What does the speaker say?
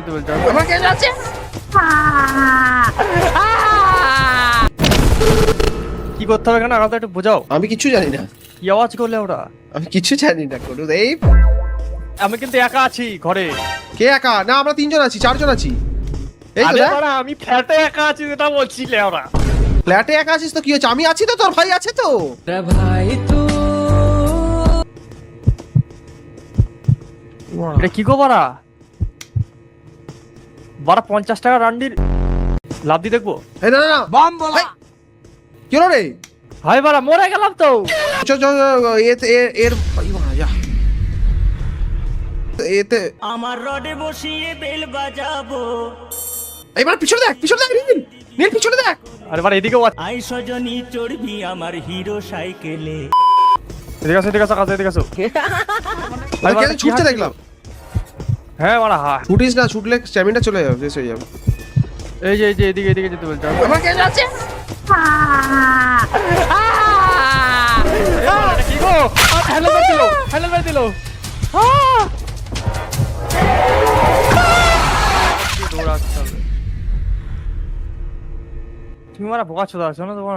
যেতে বলছো? আমার কে যাচ্ছে? কি করতে হবে এখানে আমাকে একটু বোঝাও। আমি কিছু জানি না, কি আওয়াজ করলে ওরা? আমি কিছু জানি না কোনো। এই আমি কিন্তু একা আছি ঘরে। কে একা? না আমরা তিনজন আছি, চারজন আছি। এই তো আরে দেখ, বাড়া, আমি ফ্ল্যাটে একা আছি যেটা বলছিলে ওরা। ফ্ল্যাটে একা আছিস তো কি হচ্ছে? আমি আছি তো, তোর ভাই আছে তো। এটা কি গো বাড়া? বাড়া 50 টাকা রান্ডির লাভ দিয়ে দেখবো। এই না না না, বাম বলা। কি হলো রে? ভাই বাড়া মরে গেলাম তো। চ চ চ, এর এই বাবা, যা। এতে আমার রডে বসিয়ে বেল বাজাবো, এইবার পিছনে দেখ, পিছনে দেখ, নীল নীল পিছনে দেখ। আরে বাড়া এদিকেও আছে। আই সজনী চড়বি আমার হিরো সাইকেলে। এদিকে আসো, এদিকে আসো, কাছে এদিকে আসো। ভাই বাড়া, কেন কি ছুটতে হাসি? দেখলাম? হ্যাঁ বাড়া হ্যাঁ। ছুটিস না, ছুটলে স্ট্যামিনা চলে যাবে, শেষ হয়ে যাবে। এই যে এদিকে এদিকে যেতে বলছো। আমার কে যাচ্ছে? এটা কি গো? হ্যালো মেরে দিলো, হ্যালো মেরে দিলো। দৌড়াচ্ছে। তুমি মারা বোকা চোদা আছো না তোমার?